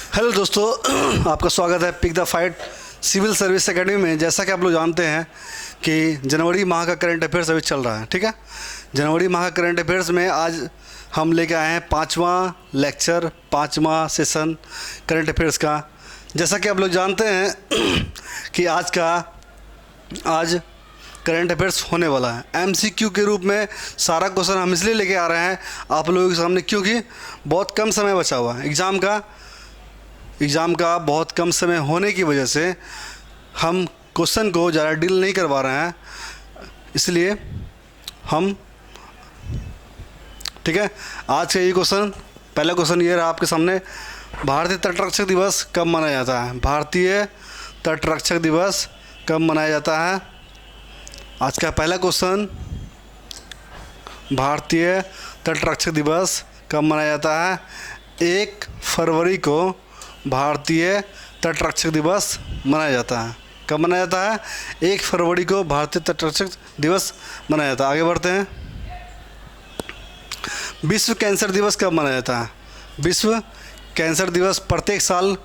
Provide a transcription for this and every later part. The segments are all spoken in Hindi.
हेलो दोस्तों, आपका स्वागत है pick the fight civil service academy में। जैसा कि आप लोग जानते हैं कि जनवरी माह का करंट अफेयर्स अभी चल रहा है, ठीक है। जनवरी माह का करंट अफेयर्स में आज हम लेके आए हैं 5वां लेक्चर, 5वां सेशन करंट अफेयर्स का। जैसा कि आप लोग जानते हैं कि आज करंट अफेयर्स होने वाला है। एमसीक्यू के रूप में सारा क्वेश्चन हम इसलिए लेके आ रहे हैं आप लोगों के सामने क्योंकि बहुत कम समय बचा हुआ है एग्ज़ाम का बहुत कम समय होने की वजह से हम क्वेश्चन को ज़्यादा डील नहीं करवा रहे हैं, इसलिए हम, ठीक है। आज का ये क्वेश्चन, पहला क्वेश्चन ये रहा आपके सामने, भारतीय तटरक्षक दिवस कब मनाया जाता है? भारतीय तटरक्षक दिवस कब मनाया जाता है? आज का पहला क्वेश्चन, भारतीय तटरक्षक दिवस कब मनाया जाता है? 1 फरवरी को भारतीय तटरक्षक दिवस मनाया जाता है। कब मनाया जाता है? 1 फरवरी को भारतीय तटरक्षक दिवस मनाया जाता है। आगे बढ़ते हैं। विश्व कैंसर दिवस कब मनाया जाता है? विश्व कैंसर दिवस प्रत्येक साल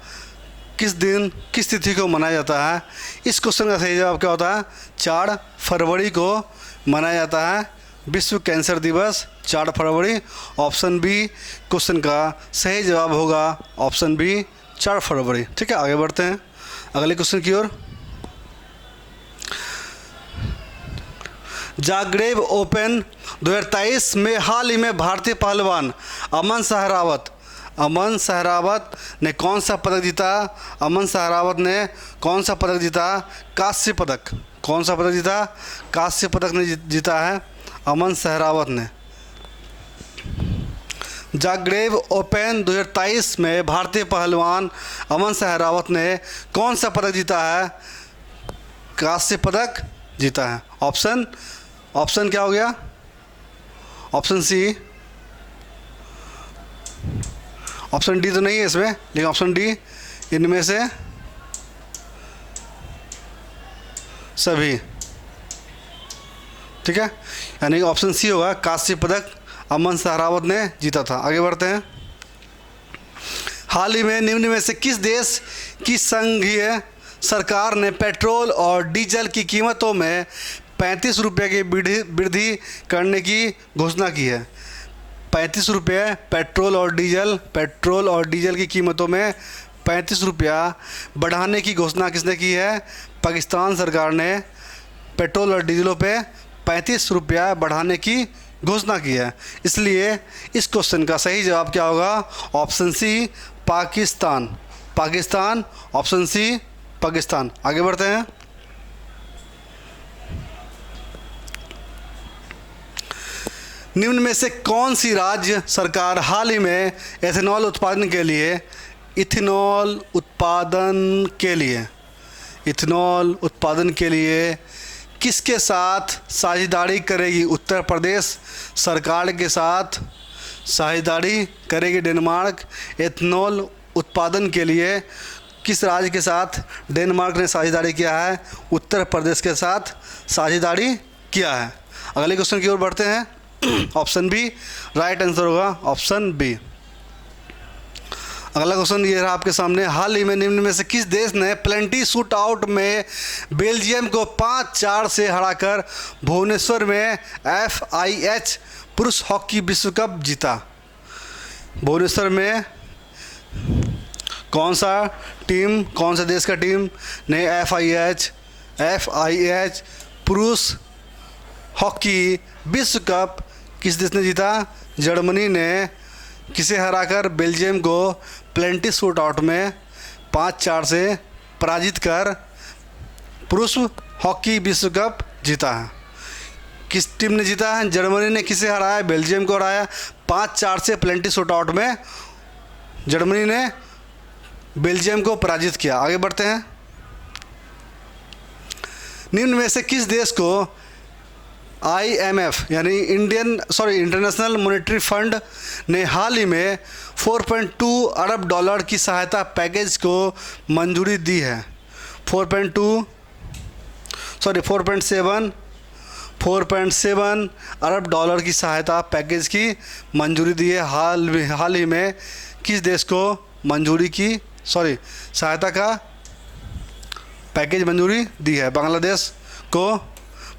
किस दिन, किस तिथि को मनाया जाता है? इस क्वेश्चन का सही जवाब क्या होता है? 4 फरवरी को मनाया जाता है विश्व कैंसर दिवस, 4 फरवरी। ऑप्शन बी क्वेश्चन का सही जवाब होगा, ऑप्शन बी 4 फरवरी। ठीक है, आगे बढ़ते हैं अगले क्वेश्चन की ओर। जाग्रेब ओपन 2023 में हाल ही में भारतीय पहलवान अमन सहरावत ने कौन सा पदक जीता? अमन सहरावत ने कौन सा पदक जीता? कांस्य पदक। कौन सा पदक जीता? कांस्य पदक ने जीता है अमन सहरावत ने। जाग्रेब ओपन 2023 में भारतीय पहलवान अमन सहरावत ने कौन सा पदक जीता है? कांस्य पदक जीता है। ऑप्शन क्या हो गया? Option C. ऑप्शन डी तो नहीं है इसमें, लेकिन ऑप्शन डी, इनमें से सभी, ठीक है, यानी ऑप्शन सी होगा, कांस्य पदक अमन सहरावत ने जीता था। आगे बढ़ते हैं। हाल ही में निम्न में से किस देश की संघीय सरकार ने पेट्रोल और डीजल की कीमतों में 35 रुपये की वृद्धि करने की घोषणा की है? 35 रुपये पेट्रोल और डीजल की कीमतों में 35 रुपया बढ़ाने की घोषणा किसने की है? पाकिस्तान सरकार ने पेट्रोल और डीजलों पे 35 रुपया बढ़ाने की घोषणा की है। इसलिए इस क्वेश्चन का सही जवाब क्या होगा? Option C, Pakistan. Option C, Pakistan. आगे बढ़ते हैं। निम्न में से कौन सी राज्य सरकार हाल ही में इथेनॉल उत्पादन के लिए किसके साथ साझेदारी करेगी? उत्तर प्रदेश सरकार के साथ साझेदारी करेगी डेनमार्क। एथेनॉल उत्पादन के लिए किस राज्य के साथ डेनमार्क ने साझेदारी किया है? उत्तर प्रदेश के साथ साझेदारी किया है। अगले क्वेश्चन की ओर बढ़ते हैं। ऑप्शन बी राइट आंसर होगा, ऑप्शन बी। अगला क्वेश्चन ये रहा आपके सामने। हाल ही में निम्न में से किस देश ने प्लेंटी शूट आउट में बेल्जियम को 5-4 से हराकर भुवनेश्वर में FIH पुरुष हॉकी विश्व कप जीता? भुवनेश्वर में कौन सा देश का टीम ने FIH पुरुष हॉकी विश्व कप किस देश ने जीता? जर्मनी ने किसे हराकर बेल्जियम को प्लेंटी शूट आउट में 5-4 से पराजित कर पुरुष हॉकी विश्व कप जीता है। किस टीम ने जीता है? जर्मनी ने किसे हराया? बेल्जियम को हराया 5-4 से प्लेंटी शूट आउट में। जर्मनी ने बेल्जियम को पराजित किया। आगे बढ़ते हैं। निम्न में से किस देश को IMF यानी इंटरनेशनल मॉनेटरी फंड ने हाल ही में 4.2 अरब डॉलर की सहायता पैकेज को मंजूरी दी है? 4.7 अरब डॉलर की सहायता पैकेज की मंजूरी दी है। हाल ही में किस देश को मंजूरी की सहायता का पैकेज मंजूरी दी है। बांग्लादेश को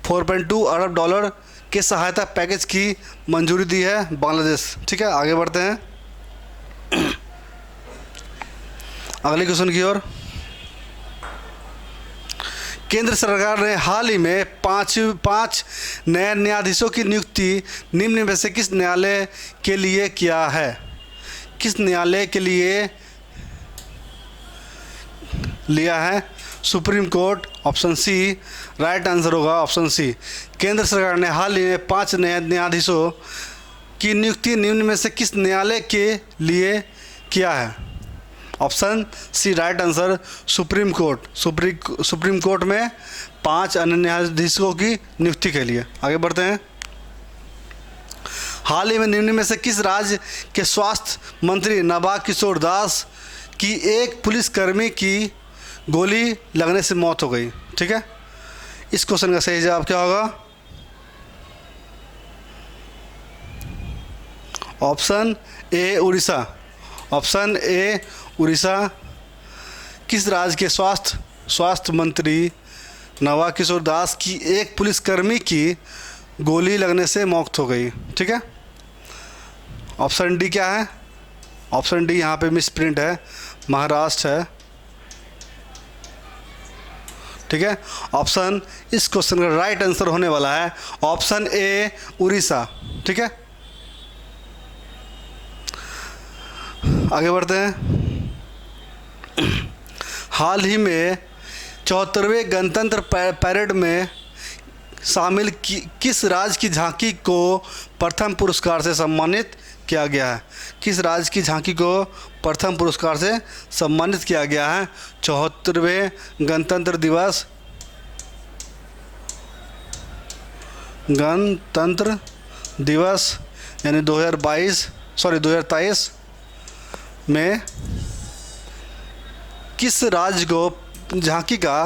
4.2 अरब डॉलर के सहायता पैकेज की मंजूरी दी है बांग्लादेश। ठीक है, आगे बढ़ते हैं अगले क्वेश्चन की ओर। केंद्र सरकार ने हाल ही में पाँच नए न्यायाधीशों की नियुक्ति निम्न में से किस न्यायालय के लिए किया है? किस न्यायालय के लिए लिया है? Supreme court, option C. Right answer होगा ऑप्शन सी। केंद्र सरकार ने हाल ही में 5 नए न्यायाधीशों की नियुक्ति निम्न में से किस न्यायालय के लिए किया है? Option C right answer, supreme court. Supreme court में 5 अन्य न्यायाधीशों की नियुक्ति के लिए। आगे बढ़ते हैं। हाल ही में निम्न में से किस राज्य के स्वास्थ्य मंत्री नवाब किशोर दास की एक पुलिसकर्मी की गोली लगने से मौत हो गई? ठीक है, इस क्वेश्चन का सही जवाब क्या होगा? Option A Orissa. Option A Orissa. किस राज्य के स्वास्थ्य मंत्री नवाब किशोर दास की एक पुलिसकर्मी की गोली लगने से मौत हो गई? ठीक है, ऑप्शन डी क्या है? ऑप्शन डी यहाँ पे मिस प्रिंट है, महाराष्ट्र है। ठीक है, ऑप्शन इस क्वेश्चन का राइट आंसर होने वाला है ऑप्शन ए उड़ीसा। ठीक है, आगे बढ़ते हैं। हाल ही में 74वें गणतंत्र परेड में शामिल किस राज्य की झांकी को प्रथम पुरस्कार से सम्मानित किया गया है? किस राज्य की झांकी को प्रथम पुरस्कार से सम्मानित किया गया है 74वें गणतंत्र दिवस यानी 2023 में किस राज्य को झांकी का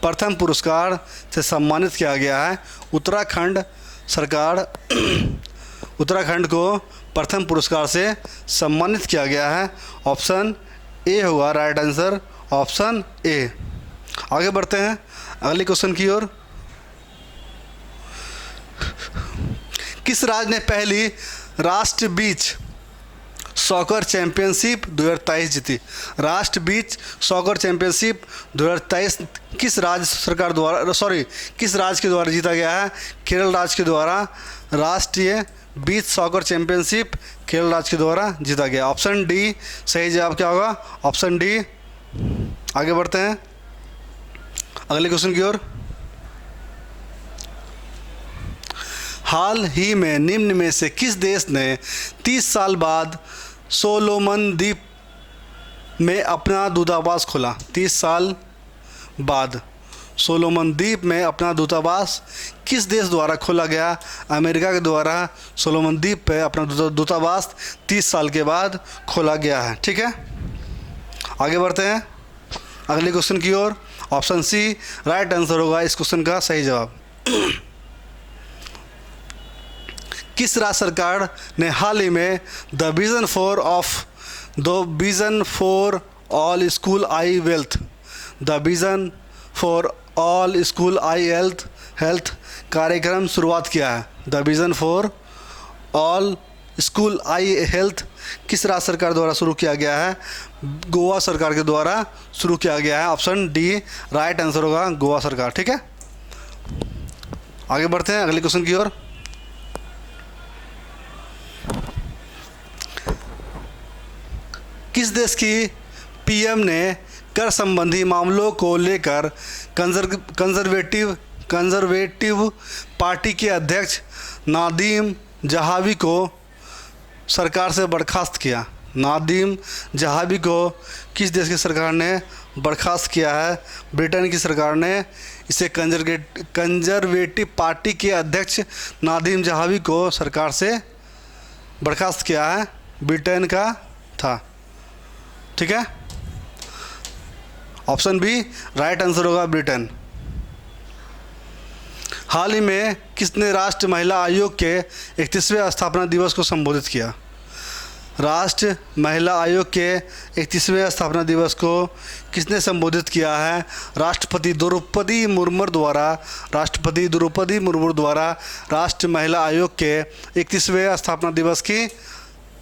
प्रथम पुरस्कार से सम्मानित किया गया है? उत्तराखंड को प्रथम पुरस्कार से सम्मानित किया गया है। ऑप्शन ए होगा राइट आंसर, ऑप्शन ए। आगे बढ़ते हैं अगले क्वेश्चन की ओर। किस राज्य ने पहली राष्ट्रीय बीच सॉकर चैंपियनशिप 2023 जीती? राष्ट्रीय बीच सॉकर चैंपियनशिप 2023 किस राज्य के द्वारा जीता गया है? केरल राज्य के द्वारा राष्ट्रीय बीच सॉकर चैंपियनशिप केरल राज्य के द्वारा जीता गया। ऑप्शन डी सही जवाब क्या होगा? Option D. आगे बढ़ते हैं अगले क्वेश्चन की ओर। हाल ही में निम्न में से किस देश ने 30 साल बाद सोलोमन द्वीप में अपना दूतावास खोला? 30 साल बाद सोलोमन द्वीप में अपना दूतावास किस देश द्वारा खोला गया? अमेरिका के द्वारा सोलोमन द्वीप पे अपना दूतावास 30 साल के बाद खोला गया है। ठीक है, आगे बढ़ते हैं अगले क्वेश्चन की ओर। ऑप्शन सी राइट आंसर होगा इस क्वेश्चन का सही जवाब। किस राज्य सरकार ने हाल ही में the vision for all school I health कार्यक्रम शुरुआत किया है? The vision for all school I health किस राज्य सरकार द्वारा शुरू किया गया है? गोवा सरकार के द्वारा शुरू किया गया है। ऑप्शन डी राइट आंसर होगा गोवा सरकार। ठीक है, आगे बढ़ते हैं अगले क्वेश्चन की ओर। किस देश की पीएम ने कर संबंधी मामलों को लेकर कंजर्वेटिव पार्टी के अध्यक्ष नादिम जहावी को सरकार से बर्खास्त किया? नादिम जहावी को किस देश की सरकार ने बर्खास्त किया है? ब्रिटेन की सरकार ने इसे कंजर्वेटिव पार्टी के अध्यक्ष नादिम जहावी को सरकार से बर्खास्त किया है, ब्रिटेन का था। ठीक है, ऑप्शन बी राइट आंसर होगा ब्रिटेन। हाल ही में किसने राष्ट्रीय महिला आयोग के 31वें स्थापना दिवस को संबोधित किया? राष्ट्र महिला आयोग के 31वें स्थापना दिवस को किसने संबोधित किया है? राष्ट्रपति द्रौपदी मुर्मू द्वारा। राष्ट्रपति द्रौपदी मुर्मू द्वारा राष्ट्र महिला आयोग के 31वें स्थापना दिवस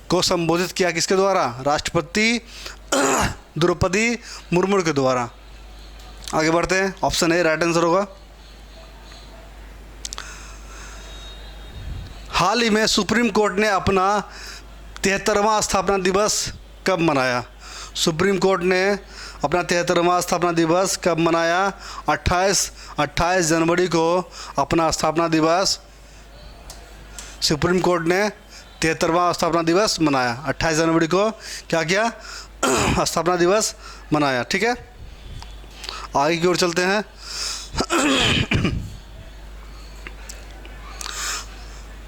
को संबोधित किया किसके द्वारा? राष्ट्रपति द्रौपदी मुर्मू के द्वारा। आगे बढ़ते हैं, ऑप्शन ए राइट आंसर होगा। हाल ही में सुप्रीम कोर्ट ने अपना 73वां स्थापना दिवस कब मनाया? सुप्रीम कोर्ट ने अपना 73वां स्थापना दिवस कब मनाया? 28 जनवरी को अपना स्थापना दिवस सुप्रीम कोर्ट ने 73वां स्थापना दिवस मनाया। 28 जनवरी को क्या किया? स्थापना दिवस मनाया। ठीक है, आगे की ओर चलते हैं।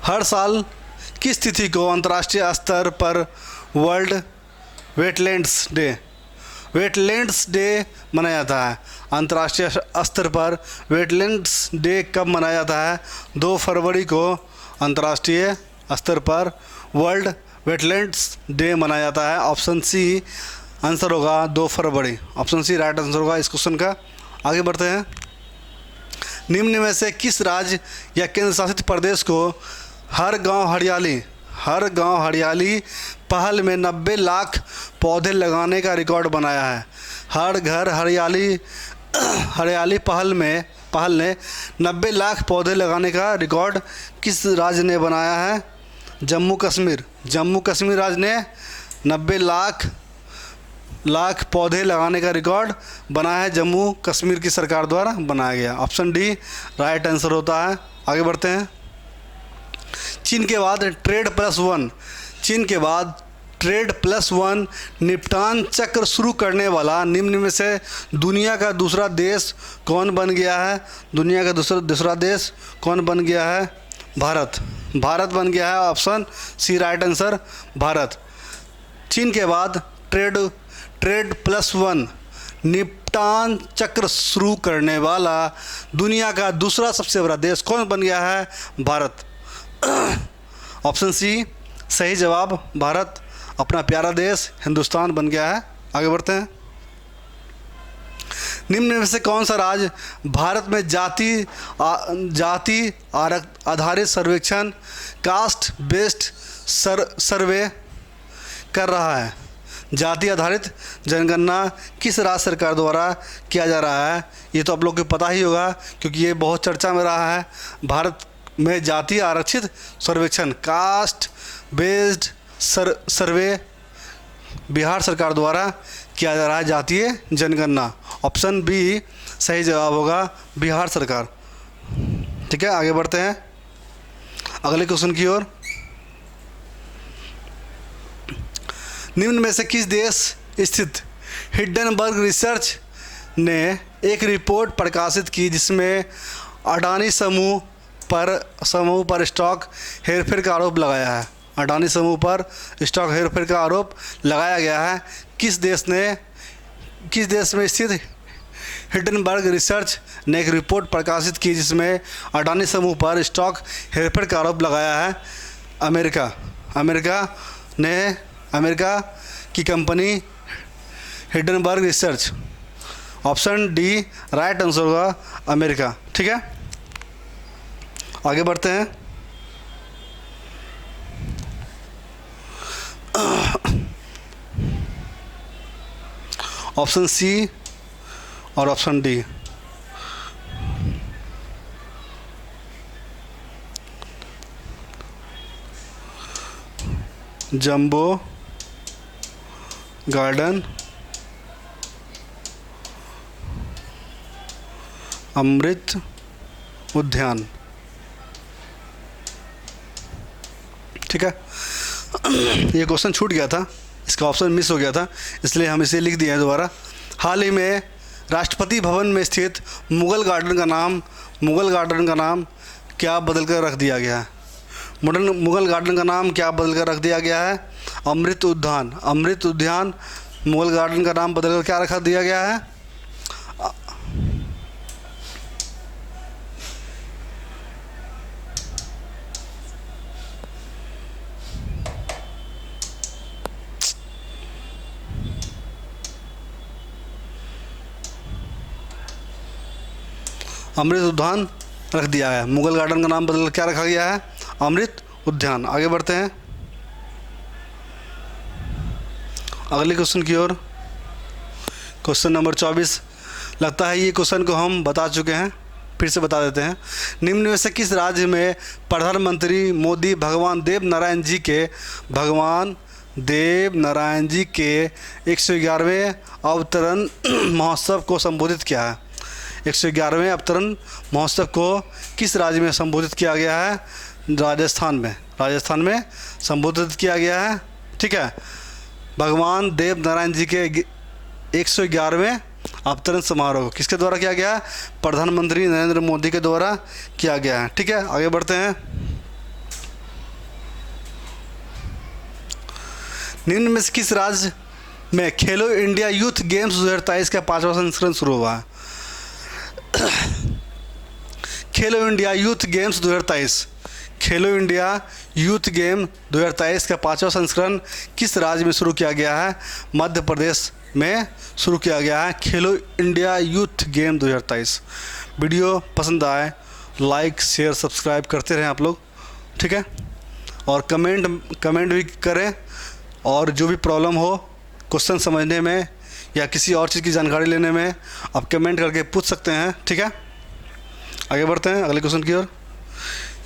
हर साल किस तिथि को अंतर्राष्ट्रीय स्तर पर वर्ल्ड वेटलैंड्स डे मनाया जाता है? अंतर्राष्ट्रीय स्तर पर वेटलैंड्स डे कब मनाया जाता है? 2 फरवरी को अंतर्राष्ट्रीय स्तर पर वर्ल्ड वेटलैंड्स डे मनाया जाता है। ऑप्शन सी आंसर होगा 2 फरवरी। ऑप्शन सी राइट आंसर होगा इस क्वेश्चन का। आगे बढ़ते हैं। निम्न में से किस राज्य या केंद्र शासित प्रदेश को हर गांव हरियाली पहल में 90 लाख पौधे लगाने का रिकॉर्ड बनाया है? हर घर हरियाली पहल ने 90 लाख पौधे लगाने का रिकॉर्ड किस राज्य ने बनाया है? जम्मू कश्मीर राज्य ने 90 लाख पौधे लगाने का रिकॉर्ड बनाया है। जम्मू कश्मीर की सरकार द्वारा बनाया गया। ऑप्शन डी राइट आंसर होता है। आगे बढ़ते हैं। चीन के बाद ट्रेड प्लस वन निपटान चक्र शुरू करने वाला निम्न में से दुनिया का दूसरा देश कौन बन गया है? दुनिया का दूसरा देश कौन बन गया है? भारत बन गया है। Option C right answer, Bharat. चीन के बाद ट्रेड प्लस वन निपटान चक्र शुरू करने वाला दुनिया का दूसरा सबसे बड़ा देश कौन बन गया है? भारत। ऑप्शन सी सही जवाब, भारत अपना प्यारा देश हिंदुस्तान बन गया है। आगे बढ़ते हैं। निम्न में से कौन सा राज्य भारत में जाति आधारित सर्वेक्षण कास्ट बेस्ड सर्वे कर रहा है? जाति आधारित जनगणना किस राज्य सरकार द्वारा किया जा रहा है? ये तो आप लोग को पता ही होगा क्योंकि ये बहुत चर्चा में रहा है। भारत में जाति आरक्षित सर्वेक्षण कास्ट बेस्ड सर्वे बिहार सरकार द्वारा किया जा रहा है, जातीय जनगणना। ऑप्शन बी सही जवाब होगा, बिहार सरकार। ठीक है, आगे बढ़ते हैं अगले क्वेश्चन की ओर। निम्न में से किस देश स्थित हिंडनबर्ग रिसर्च ने एक रिपोर्ट प्रकाशित की जिसमें अडानी समूह पर स्टॉक हेरफेर का आरोप लगाया है? अडानी समूह पर स्टॉक हेरफेर का आरोप लगाया गया है। किस देश में स्थित हिंडनबर्ग रिसर्च ने एक रिपोर्ट प्रकाशित की जिसमें अडानी समूह पर स्टॉक हेरफेर का आरोप लगाया है? अमेरिका की company Hindenburg research. Option D right answer होगा, अमेरिका। ठीक है, आगे बढ़ते हैं। ऑप्शन सी और ऑप्शन डी। जंबो गार्डन अमृत उद्यान। ठीक है, ये क्वेश्चन छूट गया था, इसका ऑप्शन मिस हो गया था, इसलिए हम इसे लिख दिए हैं दोबारा। हाल ही में राष्ट्रपति भवन में स्थित मुगल गार्डन का नाम क्या बदल कर रख दिया गया है? मुगल गार्डन का नाम क्या बदल कर रख दिया गया है? अमृत उद्यान मुगल गार्डन का नाम बदल कर क्या रखा दिया गया है? अमृत उद्यान रख दिया है। मुगल गार्डन का नाम बदल क्या रखा गया है? अमृत उद्यान। आगे बढ़ते हैं अगले क्वेश्चन की ओर। Question number 24। लगता है ये क्वेश्चन को हम बता चुके हैं, फिर से बता देते हैं। निम्न में से किस राज्य में प्रधानमंत्री मोदी भगवान देव नारायण जी के 111वें अवतरण महोत्सव को संबोधित किया है? 111वें अवतरण महोत्सव को किस राज्य में संबोधित किया गया है? राजस्थान में संबोधित किया गया है। ठीक है, भगवान देव नारायण जी के 111वें अवतरण समारोह किसके द्वारा किया गया? प्रधानमंत्री नरेंद्र मोदी के द्वारा किया गया है। ठीक है, आगे बढ़ते हैं। निम्न में से किस राज्य में खेलो इंडिया यूथ गेम्स 2023 का 5वां संस्करण शुरू हुआ है? खेलो इंडिया यूथ गेम्स 2023, खेलो इंडिया यूथ गेम 2023 का 5वां संस्करण किस राज्य में शुरू किया गया है? मध्य प्रदेश में शुरू किया गया है खेलो इंडिया यूथ गेम 2023। वीडियो पसंद आए लाइक शेयर सब्सक्राइब करते रहें आप लोग। ठीक है, और कमेंट भी करें, और जो भी प्रॉब्लम हो क्वेश्चन समझने में या किसी और चीज़ की जानकारी लेने में आप कमेंट करके पूछ सकते हैं। ठीक है, आगे बढ़ते हैं अगले क्वेश्चन की ओर।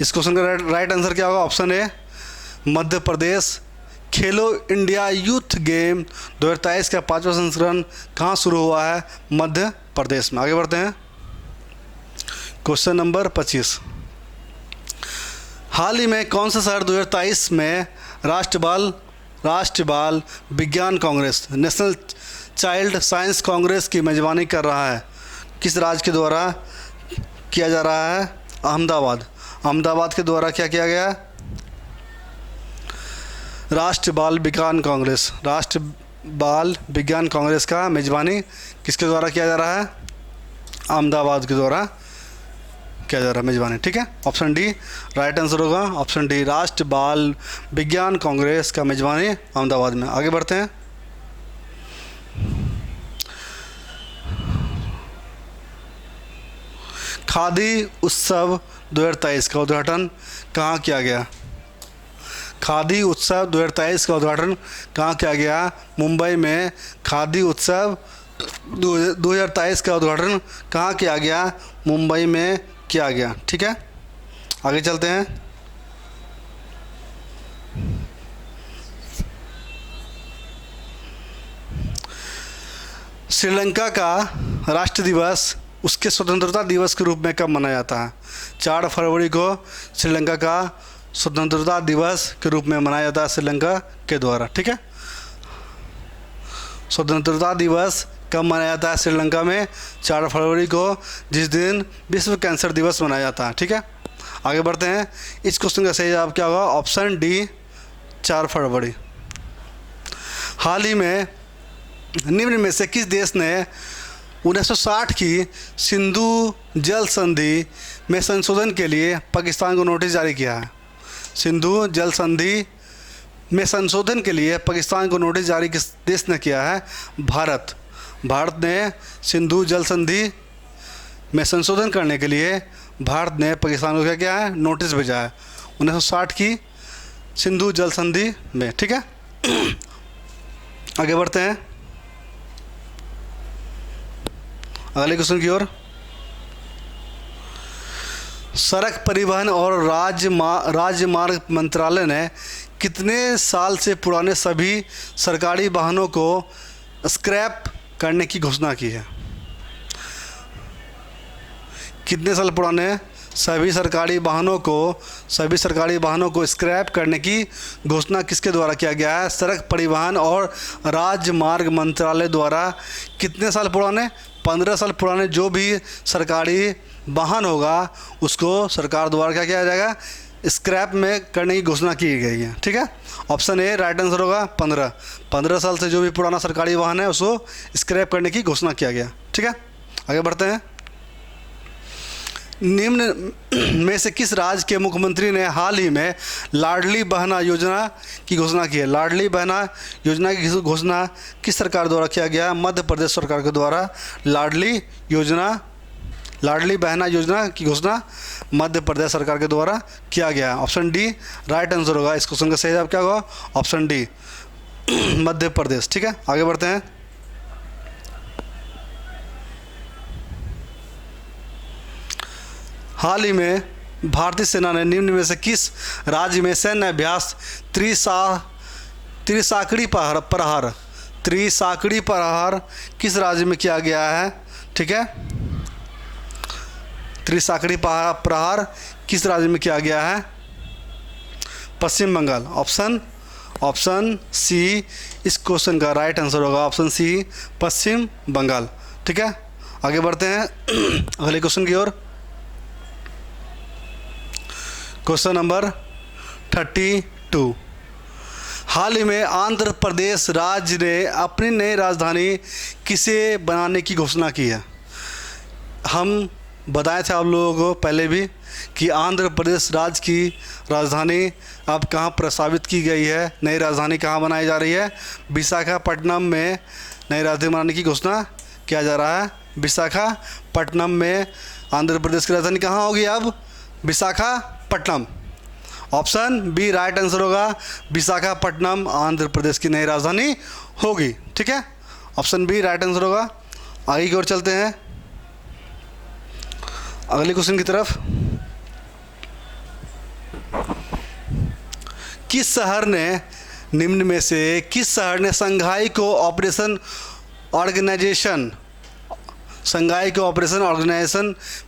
इस क्वेश्चन का राइट आंसर क्या होगा? Option A Madhya Pradesh. Khelo India youth game 2023 का 5वां संस्करण कहाँ शुरू हुआ है? मध्य प्रदेश में। आगे बढ़ते हैं क्वेश्चन नंबर 25। हाल ही में कौन सा शहर 2023 में राष्ट्रीय बाल विज्ञान Congress national child science Congress की मेजबानी कर रहा है? किस राज्य के द्वारा किया जा रहा है? अहमदाबाद के द्वारा क्या किया गया? राष्ट्रीय बाल विज्ञान कांग्रेस का मेजबानी किसके द्वारा किया जा रहा है? अहमदाबाद के द्वारा किया जा रहा है मेजबानी। ठीक है, ऑप्शन डी राइट आंसर होगा। ऑप्शन डी राष्ट्रीय बाल विज्ञान कांग्रेस का मेजबानी अहमदाबाद में। आगे बढ़ते हैं खादी उत्सव 2023 का उद्घाटन कहाँ किया गया? खादी उत्सव 2023 का उद्घाटन कहाँ किया गया? मुंबई में। खादी उत्सव 2023 का उद्घाटन कहाँ किया गया? मुंबई में किया गया। ठीक है, आगे चलते हैं। श्रीलंका का राष्ट्रीय दिवस उसके स्वतंत्रता दिवस के रूप में कब मनाया जाता है? 4 फरवरी को श्रीलंका का स्वतंत्रता दिवस के रूप में मनाया जाता है श्रीलंका के द्वारा। ठीक है, स्वतंत्रता दिवस कब मनाया जाता है श्रीलंका में? 4 फरवरी को, जिस दिन विश्व कैंसर दिवस मनाया जाता है। ठीक है, आगे बढ़ते हैं। इस क्वेश्चन का सही जवाब क्या होगा? ऑप्शन डी 4 फरवरी। हाल ही में निम्न में से किस देश ने 1960 की सिंधु जल संधि में संशोधन के लिए पाकिस्तान को नोटिस जारी किया है? सिंधु जल संधि में संशोधन के लिए पाकिस्तान को नोटिस जारी किस देश ने किया है? भारत ने सिंधु जल संधि में संशोधन करने के लिए भारत ने पाकिस्तान को क्या किया है? नोटिस भेजा है 1960 की सिंधु जल संधि में। ठीक है, आगे बढ़ते हैं अगले क्वेश्चन की ओर। सड़क परिवहन और राजमार्ग मंत्रालय ने कितने साल से पुराने सभी सरकारी वाहनों को स्क्रैप करने की घोषणा की है? कितने साल पुराने सभी सरकारी वाहनों को स्क्रैप करने की घोषणा किसके द्वारा किया गया है? सड़क परिवहन और राजमार्ग मंत्रालय द्वारा। कितने साल पुराने? 15 साल पुराने जो भी सरकारी वाहन होगा उसको सरकार द्वारा क्या किया जाएगा? स्क्रैप में करने की घोषणा की गई है। ठीक है, ऑप्शन ए राइट आंसर होगा 15 साल से जो भी पुराना सरकारी वाहन है उसको स्क्रैप करने की घोषणा किया गया। ठीक है, आगे बढ़ते हैं। निम्न में से किस राज्य के मुख्यमंत्री ने हाल ही में लाडली बहना योजना की घोषणा की है? लाडली बहना योजना की घोषणा किस सरकार द्वारा किया गया? मध्य प्रदेश सरकार के द्वारा लाडली लाडली बहना योजना की घोषणा मध्य प्रदेश सरकार के द्वारा किया गया है। ऑप्शन डी राइट आंसर होगा। इस क्वेश्चन का सही जवाब क्या होगा? Option D Madhya Pradesh. ठीक है, आगे बढ़ते हैं। हाल ही में भारतीय सेना ने निम्न में से किस राज्य में सैन्य अभ्यास त्रिसाकड़ी प्रहार किस राज्य में किया गया है? ठीक है, त्रिसाकड़ी प्रहार किस राज्य में किया गया है? पश्चिम बंगाल। ऑप्शन सी इस क्वेश्चन का राइट आंसर होगा। ऑप्शन सी पश्चिम बंगाल। ठीक है, आगे बढ़ते हैं अगले क्वेश्चन की ओर। Question number 32। हाल ही में आंध्र प्रदेश राज्य ने अपनी नई राजधानी किसे बनाने की घोषणा की है? हम बताए थे आप लोगों को पहले भी कि आंध्र प्रदेश राज्य की राजधानी अब कहाँ प्रस्तावित की गई है। नई राजधानी कहाँ बनाई जा रही है? विशाखापट्टनम में नई राजधानी बनाने की घोषणा किया जा रहा है। विशाखापट्टनम में आंध्र प्रदेश की राजधानी कहाँ होगी अब? Visakhapatnam. Option B right answer होगा। विशाखापट्टनम आंध्र प्रदेश की नई राजधानी होगी। ठीक है, ऑप्शन बी राइट आंसर होगा। आगे की ओर चलते हैं अगले क्वेश्चन की तरफ। किस शहर ने निम्न में से किस शहर ने शंघाई को operation organization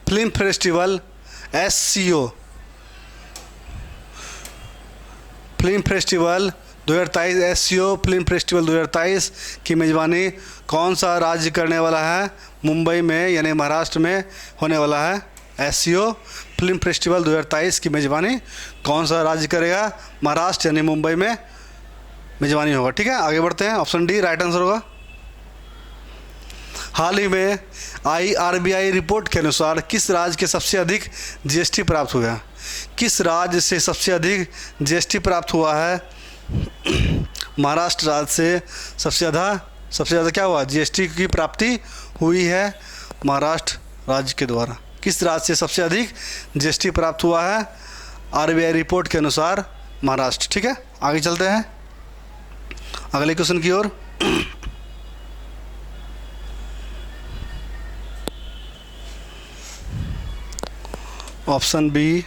film festival SCO film festival 2023 SCO film festival 2023 की मेज़बानी कौन सा राज्य करने वाला है? मुंबई में यानी महाराष्ट्र में होने वाला है। SCO फिल्म फेस्टिवल 2023 की मेज़बानी कौन सा राज्य करेगा? महाराष्ट्र यानी मुंबई में मेज़बानी होगा। ठीक है, आगे बढ़ते हैं। ऑप्शन डी राइट आंसर होगा। हाल ही में आई RBI रिपोर्ट के अनुसार किस राज्य के सबसे अधिक GST प्राप्त हुआ है? किस राज्य से सबसे अधिक GST प्राप्त हुआ है? महाराष्ट्र राज्य से सबसे ज़्यादा क्या हुआ? GST की प्राप्ति हुई है महाराष्ट्र राज्य के द्वारा। किस राज्य से सबसे अधिक GST प्राप्त हुआ है? RBI रिपोर्ट के अनुसार महाराष्ट्र। ठीक है, आगे चलते हैं अगले क्वेश्चन की ओर। Option B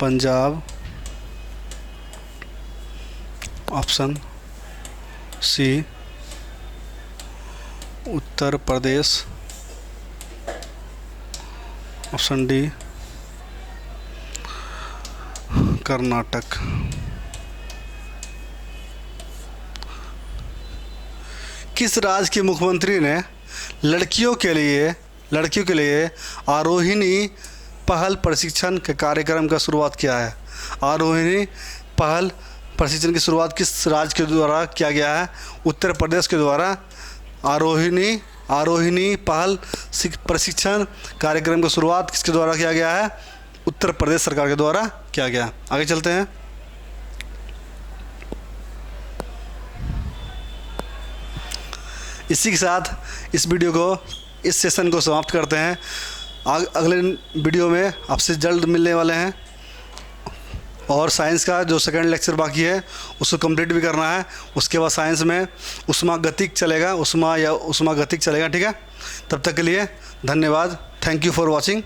Punjab. Option C Uttar Pradesh. Option D Karnataka. किस राज्य के मुख्यमंत्री ने लड़कियों के लिए आरोहिणी पहल प्रशिक्षण के कार्यक्रम का शुरुआत किया है? आरोहिणी पहल प्रशिक्षण की शुरुआत किस राज्य के द्वारा किया गया है? उत्तर प्रदेश के द्वारा आरोहिणी पहल प्रशिक्षण कार्यक्रम की शुरुआत किसके द्वारा किया गया है? उत्तर प्रदेश सरकार के द्वारा किया गया। आगे चलते हैं। इसी के साथ इस सेशन को समाप्त करते हैं। अगले वीडियो में आपसे जल्द मिलने वाले हैं और साइंस का जो सेकंड लेक्चर बाकी है उसको कंप्लीट भी करना है। उसके बाद साइंस में उष्मागतिक चलेगा। ठीक है, तब तक के लिए धन्यवाद। Thank you for watching.